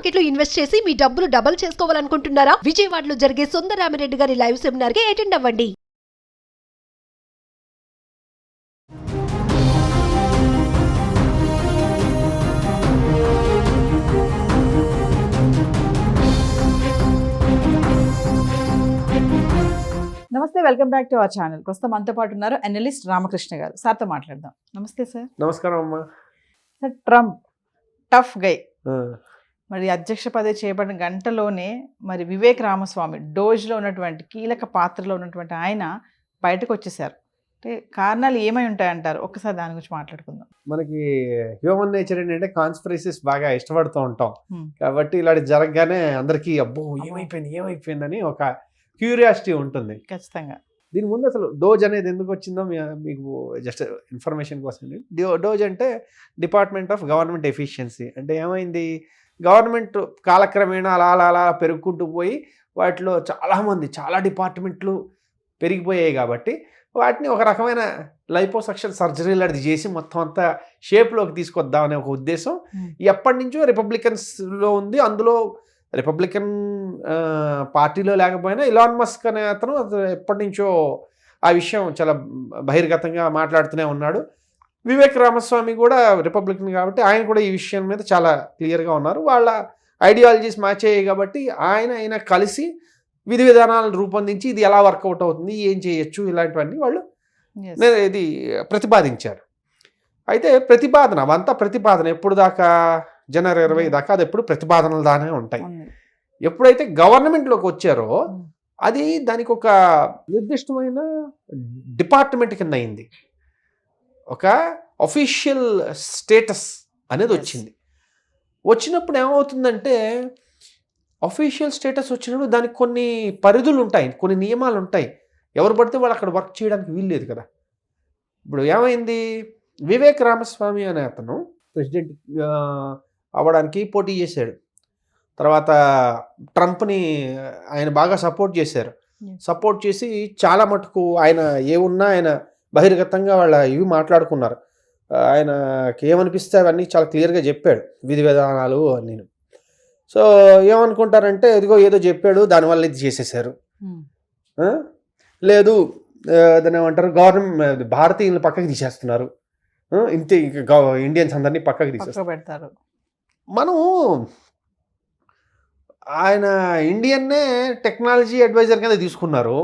Market లో invest చేసి మీ డబ్బులు డబుల్ చేసుకోవాలనుకుంటున్నారా? విజయవాడలో జరిగే సుందరరామిరెడ్డి గారి లైవ్ సెమినార్ కి అటెండ్ అవ్వండి. నమస్తే, welcome back to our channel. ప్రస్తుతం మనతో పాటు ఉన్నారు అనలిస్ట్ రామకృష్ణ గారు. సార్తో మాట్లాడదాం. నమస్తే సార్. నమస్కారం అమ్మా. సార్, ట్రంప్ టఫ్ గై మరి అధ్యక్ష పదవి చేపట్టిన గంటలోనే మరి వివేక్ రామస్వామి డోజ్లో ఉన్నటువంటి కీలక పాత్రలో ఉన్నటువంటి ఆయన బయటకు వచ్చేసారు. అంటే కారణాలు ఏమై ఉంటాయంటారు? ఒక్కసారి దాని గురించి మాట్లాడుకుందాం. మనకి హ్యూమన్ నేచర్ ఏంటంటే కాన్స్పిరసీస్ బాగా ఇష్టపడుతూ ఉంటాం. కాబట్టి ఇలాంటి జరగగానే అందరికీ అబ్బో ఏమైపోయిందని ఒక క్యూరియాసిటీ ఉంటుంది ఖచ్చితంగా. దీని ముందు అసలు డోజ్ అనేది ఎందుకు వచ్చిందో మీకు జస్ట్ ఇన్ఫర్మేషన్ కోసం. డోజ్ అంటే డిపార్ట్మెంట్ ఆఫ్ గవర్నమెంట్ ఎఫిషియన్సీ. అంటే ఏమైంది, గవర్నమెంట్ కాలక్రమేణా అలా అలా అలా పెరుగుకుంటూ పోయి వాటిలో చాలా డిపార్ట్మెంట్లు పెరిగిపోయాయి. కాబట్టి వాటిని ఒక రకమైన లైపోసక్షన్ సర్జరీ లాంటిది చేసి మొత్తం అంతా షేప్లోకి తీసుకొద్దామనే ఒక ఉద్దేశం ఎప్పటి నుంచో రిపబ్లికన్స్లో ఉంది. అందులో రిపబ్లికన్ పార్టీలో లేకపోయినా ఇలాన్ మస్క్ అనే అతను ఎప్పటి నుంచో ఆ విషయం చాలా బహిర్గతంగా మాట్లాడుతూనే ఉన్నాడు. వివేక్ రామస్వామి కూడా రిపబ్లికన్ కాబట్టి ఆయన కూడా ఈ విషయం మీద చాలా క్లియర్గా ఉన్నారు. వాళ్ళ ఐడియాలజీస్ మ్యాచ్ అయ్యాయి కాబట్టి ఆయన కలిసి విధి విధానాలను రూపొందించి ఇది ఎలా వర్కౌట్ అవుతుంది, ఏం చేయొచ్చు, ఇలాంటివన్నీ వాళ్ళు ఇది ప్రతిపాదించారు. అయితే అవంతా ప్రతిపాదన ఎప్పుడు దాకా, జనవరి 20 దాకా అది ఎప్పుడు ప్రతిపాదనలు దానే ఉంటాయి. ఎప్పుడైతే గవర్నమెంట్లోకి వచ్చారో అది దానికి ఒక నిర్దిష్టమైన డిపార్ట్మెంట్ కింద అయింది. ఒక అఫీషియల్ స్టేటస్ అనేది వచ్చినప్పుడు ఏమవుతుందంటే, అఫీషియల్ స్టేటస్ వచ్చినప్పుడు దానికి కొన్ని పరిధులు ఉంటాయి, కొన్ని నియమాలు ఉంటాయి. ఎవరు పడితే వాళ్ళు అక్కడ వర్క్ చేయడానికి వీల్లేదు కదా. ఇప్పుడు ఏమైంది, వివేక్ రామస్వామి అనే అతను ప్రెసిడెంట్ అవ్వడానికి పోటీ చేశాడు. తర్వాత ట్రంప్ని ఆయన బాగా సపోర్ట్ చేశారు. సపోర్ట్ చేసి చాలా మటుకు ఆయన బహిర్గతంగా ఇవి మాట్లాడుకున్నారు. ఆయనకి ఏమనిపిస్తే అవన్నీ చాలా క్లియర్గా చెప్పాడు, విధి విధానాలు అని. సో ఏమనుకుంటారంటే, ఇదిగో ఏదో చెప్పాడు దానివల్ల ఇది చేసేసారు. లేదు దాన్ని ఏమంటారు, గవర్నమెంట్ భారతీయులను పక్కకి తీసేస్తున్నారు, ఇంతే ఇండియన్స్ అందరినీ పక్కకి తీసేస్తారు. మనం ఆయన ఇండియన్నే టెక్నాలజీ అడ్వైజర్ కింద తీసుకున్నారు,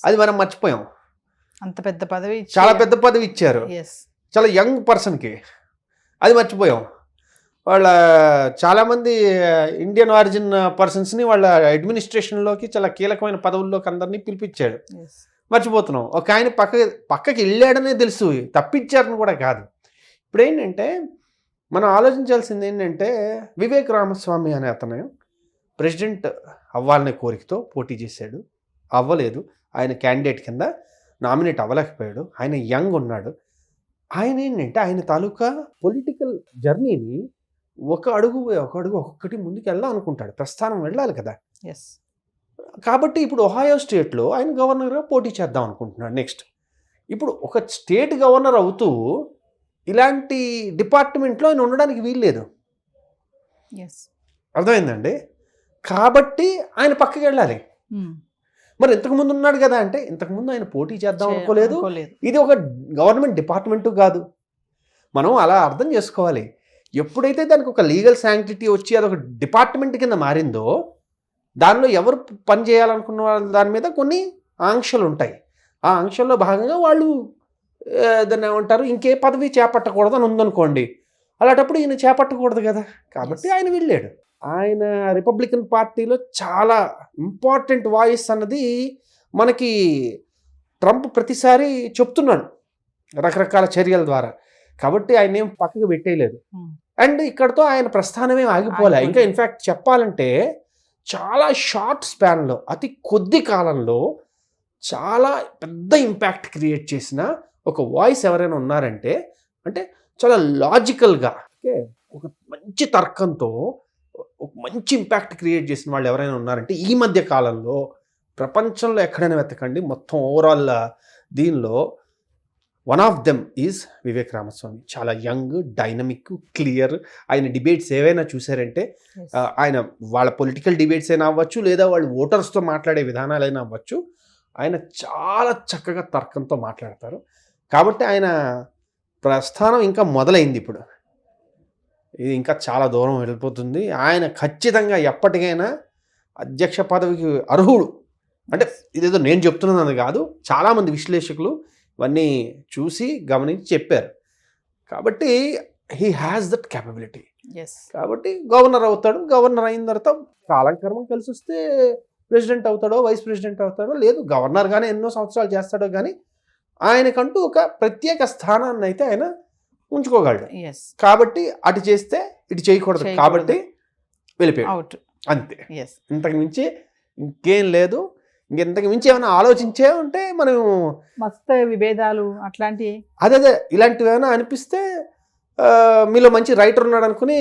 అది మనం మర్చిపోయాం. అంత పెద్ద పదవి, చాలా పెద్ద పదవి ఇచ్చారు చాలా యంగ్ పర్సన్కి, అది మర్చిపోయాం. చాలామంది ఇండియన్ ఆరిజిన్ పర్సన్స్ని వాళ్ళ అడ్మినిస్ట్రేషన్లోకి చాలా కీలకమైన పదవుల్లోకి అందరినీ పిలిపించాడు, మర్చిపోతున్నాం. ఒక ఆయన పక్కకి వెళ్ళాడనే తెలుసు, తప్పించారని కూడా కాదు. ఇప్పుడు ఏంటంటే మనం ఆలోచించాల్సింది ఏంటంటే, వివేక్ రామస్వామి అనే అతను ప్రెసిడెంట్ అవ్వాలనే కోరికతో పోటీ చేశాడు, అవ్వలేదు. ఆయన క్యాండిడేట్ కింద నామినేట్ అవ్వలేకపోయాడు. ఆయన యంగ్ ఉన్నాడు. ఆయన ఏంటంటే ఆయన తాలూకా పొలిటికల్ జర్నీని ఒక అడుగు ఒక్కొక్కటి ముందుకు వెళ్దాం అనుకుంటాడు, ప్రస్థానం వెళ్ళాలి కదా. కాబట్టి ఇప్పుడు ఒహాయో స్టేట్లో ఆయన గవర్నర్గా పోటీ చేద్దాం అనుకుంటున్నాడు. నెక్స్ట్ ఇప్పుడు ఒక స్టేట్ గవర్నర్ అవుతూ ఇలాంటి డిపార్ట్మెంట్లో ఆయన ఉండడానికి వీల్లేదు, అర్థమైందండి. కాబట్టి ఆయన పక్కకి వెళ్ళాలి. మరి ఇంతకుముందు ఉన్నాడు కదా అంటే, ఇంతకుముందు ఆయన పోటీ చేద్దాం అనుకోలేదు. ఇది ఒక గవర్నమెంట్ డిపార్ట్మెంటు కాదు. మనం అలా అర్థం చేసుకోవాలి. ఎప్పుడైతే దానికి ఒక లీగల్ శాంక్టిటీ వచ్చి అదొక డిపార్ట్మెంట్ కింద మారిందో, దానిలో ఎవరు పని చేయాలనుకున్న వాళ్ళ దాని మీద కొన్ని ఆంక్షలు ఉంటాయి. ఆ ఆంక్షల్లో భాగంగా వాళ్ళు దాన్ని ఏమంటారు, ఇంకే పదవి చేపట్టకూడదు అని ఉందనుకోండి, అలాంటప్పుడు ఈయన చేపట్టకూడదు కదా. కాబట్టి ఆయన వెళ్ళాడు. ఆయన రిపబ్లికన్ పార్టీలో చాలా ఇంపార్టెంట్ వాయిస్ అన్నది మనకి ట్రంప్ ప్రతిసారి చెప్తున్నాడు రకరకాల చర్యల ద్వారా. కాబట్టి ఆయన ఏం పక్కకు పెట్టేయలేదు. అండ్ ఇక్కడతో ఆయన ప్రస్థానమే ఆగిపోలే. ఇంకా ఇన్ఫ్యాక్ట్ చెప్పాలంటే చాలా షార్ట్ స్పాన్లో, అతి కొద్ది కాలంలో చాలా పెద్ద ఇంపాక్ట్ క్రియేట్ చేసిన ఒక వాయిస్ ఎవరైనా ఉన్నారంటే, అంటే చాలా లాజికల్గా, ఒక మంచి తర్కంతో ఒక మంచి ఇంపాక్ట్ క్రియేట్ చేసిన వాళ్ళు ఎవరైనా ఉన్నారంటే ఈ మధ్య కాలంలో ప్రపంచంలో ఎక్కడైనా వెతకండి, మొత్తం ఓవరాల్ దీనిలో one of them is Vivek Ramaswamy. చాలా యంగ్, డైనమిక్, క్లియర్. ఆయన డిబేట్స్ ఏవైనా చూసారంటే ఆయన వాళ్ళ పొలిటికల్ డిబేట్స్ అయినా అవ్వచ్చు, లేదా వాళ్ళు ఓటర్స్తో మాట్లాడే విధానాలైనా అవ్వచ్చు, ఆయన చాలా చక్కగా తర్కంతో మాట్లాడతారు. కాబట్టి ఆయన ప్రస్థానం ఇంకా మొదలైంది. ఇప్పుడు ఇది ఇంకా చాలా దూరం వెళ్ళిపోతుంది. ఆయన ఖచ్చితంగా ఎప్పటికైనా అధ్యక్ష పదవికి అర్హుడు. అంటే ఇదేదో నేను చెప్తున్నది కాదు, చాలామంది విశ్లేషకులు ఇవన్నీ చూసి గమనించి చెప్పారు. కాబట్టి హీ హ్యాస్ దట్ క్యాపబిలిటీ. కాబట్టి గవర్నర్ అవుతాడు. గవర్నర్ అయిన తర్వాత కాలక్రమం కలిసి వస్తే ప్రెసిడెంట్ అవుతాడో, వైస్ ప్రెసిడెంట్ అవుతాడో, లేదు గవర్నర్గానే ఎన్నో సంవత్సరాలు చేస్తాడో, కానీ ఆయనకంటూ ఒక ప్రత్యేక స్థానాన్ని అయితే ఆయన ఉంచుకోగలడు. కాబట్టి అటు చేస్తే ఇటు చేయకూడదు, కాబట్టి వెళ్ళిపోయాడు అంతే. ఇంతకు మించి ఇంకేం లేదు. ఇంతకు మించి ఏమైనా ఆలోచించే ఉంటే మనం మస్తు విభేదాలు అట్లాంటివి అదే ఇలాంటివి ఏమైనా అనిపిస్తే మీలో మంచి రైటర్ ఉన్నాడు అనుకుని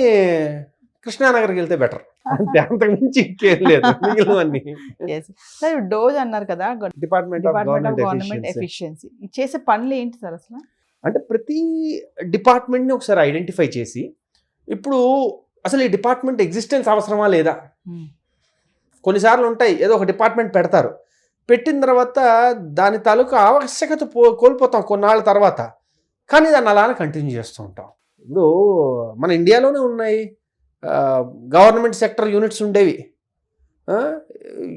కృష్ణానగర్కి వెళ్తే బెటర్ అంతే. అంతకు మించి ఇంకేం లేదు. మిగిలినవన్నీ డోజ్ అన్నారు కదా, డిపార్ట్మెంట్ ఆఫ్ గవర్నమెంట్ ఎఫిషియన్సీ చేసే పనులు ఏంటి సార్ అసలు? అంటే ప్రతి డిపార్ట్మెంట్ని ఒకసారి ఐడెంటిఫై చేసి, ఇప్పుడు అసలు ఈ డిపార్ట్మెంట్ ఎగ్జిస్టెన్స్ అవసరమా లేదా? కొన్నిసార్లు ఉంటాయి, ఏదో ఒక డిపార్ట్మెంట్ పెడతారు, పెట్టిన తర్వాత దాని తాలూకు ఆవశ్యకత కోల్పోతాం కొన్నాళ్ళ తర్వాత, కానీ దాన్ని అలానే కంటిన్యూ చేస్తూ ఉంటాం. ఇప్పుడు మన ఇండియాలోనే ఉన్నాయి గవర్నమెంట్ సెక్టర్ యూనిట్స్ ఉండేవి.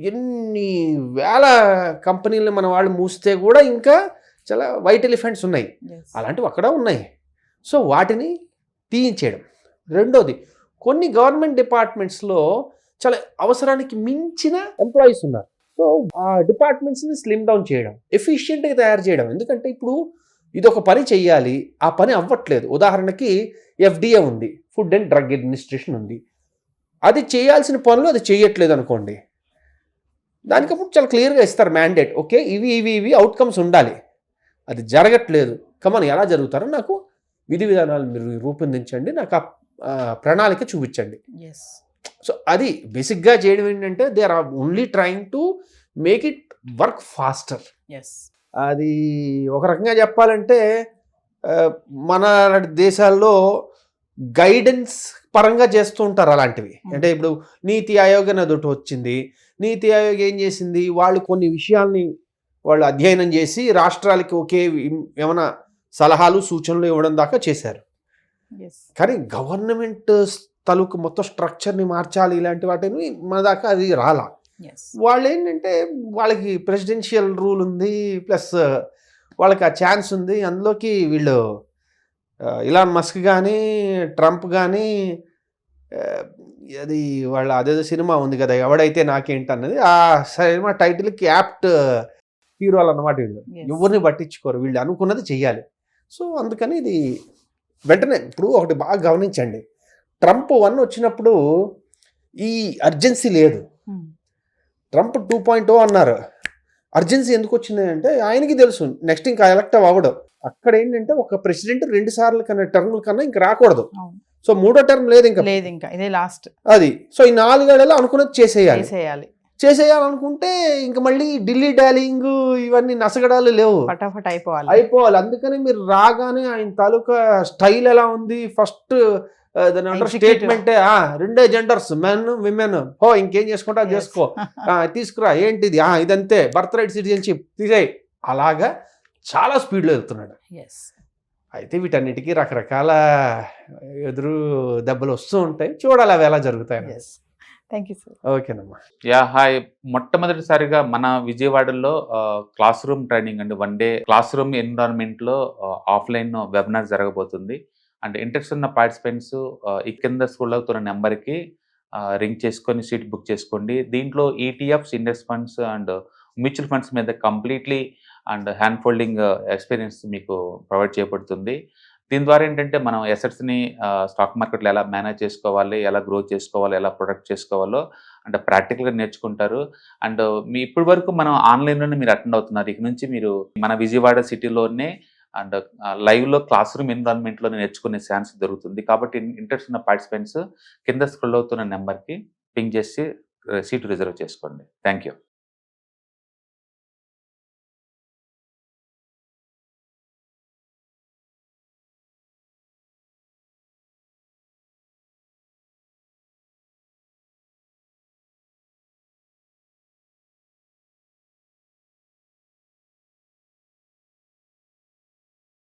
ఎన్ని వేల కంపెనీలు మన వాళ్ళు మూస్తే కూడా ఇంకా చాలా వైట్ ఎలిఫెంట్స్ ఉన్నాయి. అలాంటివి అక్కడ ఉన్నాయి. సో వాటిని తీయించేయడం. రెండోది, కొన్ని గవర్నమెంట్ డిపార్ట్మెంట్స్లో చాలా అవసరానికి మించిన ఎంప్లాయీస్ ఉన్నారు. సో ఆ డిపార్ట్మెంట్స్ని స్లిమ్ డౌన్ చేయడం, ఎఫిషియెంట్గా తయారు చేయడం. ఎందుకంటే ఇప్పుడు ఇది ఒక పని చెయ్యాలి, ఆ పని అవ్వట్లేదు. ఉదాహరణకి FDA ఉంది, ఫుడ్ అండ్ డ్రగ్ అడ్మినిస్ట్రేషన్ ఉంది. అది చేయాల్సిన పనులు అది చేయట్లేదు అనుకోండి, దానికప్పుడు చాలా క్లియర్గా ఇస్తారు మ్యాండేట్. ఓకే, ఇవి అవుట్కమ్స్ ఉండాలి, అది జరగట్లేదు, కమన్ ఎలా జరుగుతారో నాకు విధి విధానాలు మీరు రూపొందించండి, నాకు ఆ ప్రణాళిక చూపించండి. సో అది బేసిక్గా చేయడం ఏంటంటే they are only trying to make it work faster. అది ఒక రకంగా చెప్పాలంటే మన దేశాల్లో గైడెన్స్ పరంగా చేస్తూ ఉంటారు అలాంటివి. అంటే ఇప్పుడు నీతి ఆయోగ్ అనేది ఒకటి వచ్చింది. నీతి ఆయోగ్ ఏం చేసింది, వాళ్ళు కొన్ని విషయాల్ని వాళ్ళు అధ్యయనం చేసి రాష్ట్రాలకి ఒకే ఏమైనా సలహాలు సూచనలు ఇవ్వడం దాకా చేశారు. కానీ గవర్నమెంట్ తాలూకు మొత్తం స్ట్రక్చర్ని మార్చాలి, ఇలాంటి వాటిని మన దాకా అది రాలా. వాళ్ళు ఏంటంటే వాళ్ళకి ప్రెసిడెన్షియల్ రూల్ ఉంది, ప్లస్ వాళ్ళకి ఆ ఛాన్స్ ఉంది. అందులోకి వీళ్ళు ఇలాన్ మస్క్ కానీ ట్రంప్ కానీ అది వాళ్ళ అదేదో సినిమా ఉంది కదా, ఎవడైతే నాకేంటి అన్నది, ఆ సినిమా టైటిల్కి యాప్ట్ హీరోలు అన్నమాట. వీళ్ళు ఎవరిని పట్టించుకోరు, వీళ్ళు అనుకున్నది చెయ్యాలి. సో అందుకని ఇది వెంటనే ఇప్పుడు ఒకటి బాగా గమనించండి, ట్రంప్ 1 వచ్చినప్పుడు ఈ అర్జెన్సీ లేదు. ట్రంప్ 2.0 అన్నారు. అర్జెన్సీ ఎందుకు వచ్చింది అంటే ఆయనకి తెలుసు నెక్స్ట్ ఇంకా ఎలక్ట్ అవ్వడం. అక్కడ ఏంటంటే ఒక ప్రెసిడెంట్ 2 సార్లు కన్నా టర్మ్ల కన్నా ఇంకా రాకూడదు. సో 3వ టర్మ్ లేదు, ఇంకా ఇదే లాస్ట్. అది సో ఈ 4 ఏళ్లలో అనుకున్నది చేసేయాలనుకుంటే ఇంకా మళ్ళీ ఢిల్లీ డాలింగ్ ఇవన్నీ నసగడాలు లేవు, ఫటాఫట్ అయిపోవాలి. అందుకని మీరు రాగానే ఆయన తాలూకా స్టైల్ ఎలా ఉంది, ఫస్ట్ స్టేట్మెంటే 2 జెండర్స్, మెన్ విమెన్, ఇంకేం చేసుకుంటా చేసుకో, తీసుకురా, ఏంటిది ఇదంతే, బర్త్ రైట్ సిటిజన్షిప్ తీసేయి, అలాగా చాలా స్పీడ్లో వెళ్తున్నాడు. అయితే వీటన్నిటికీ రకరకాల ఎదురు దెబ్బలు వస్తూ ఉంటాయి, చూడాలి అవి ఎలా జరుగుతాయి. Thank you sir. ఓకేనమ్మా. హాయ్. మొట్టమొదటిసారిగా మన విజయవాడలో క్లాస్ రూమ్ ట్రైనింగ్ అండి, 1 డే క్లాస్ రూమ్ ఎన్విరాన్మెంట్లో ఆఫ్లైన్ వెబినార్ జరగబోతుంది. అండ్ ఇంట్రెస్ట్ ఉన్న పార్టిసిపెంట్స్ ఈ కింద స్కూల్ అవుతున్న నెంబర్కి రింగ్ చేసుకొని సీట్ బుక్ చేసుకోండి. దీంట్లో ETFs, index funds and mutual funds మీద completely and hand holding experience మీకు ప్రొవైడ్ చేయబడుతుంది. దీని ద్వారా ఏంటంటే మనం ఎసెట్స్ని స్టాక్ మార్కెట్లో ఎలా మేనేజ్ చేసుకోవాలి, ఎలా గ్రో చేసుకోవాలి, ఎలా ప్రొడక్ట్ చేసుకోవాలో అంటే ప్రాక్టికల్గా నేర్చుకుంటారు. అండ్ మీ ఇప్పటి వరకు మనం ఆన్లైన్లోనే మీరు అటెండ్ అవుతున్నారు. ఇక నుంచి మీరు మన విజయవాడ సిటీలోనే అండ్ లైవ్లో క్లాస్ రూమ్ ఎన్విరాన్మెంట్లో నేర్చుకునే ఛాన్స్ దొరుకుతుంది. కాబట్టి ఇంట్రెస్ట్ ఉన్న పార్టిసిపెంట్స్ కింద స్క్రోల్ అవుతున్న నెంబర్కి పింగ్ చేసి సీటు రిజర్వ్ చేసుకోండి. Thank you.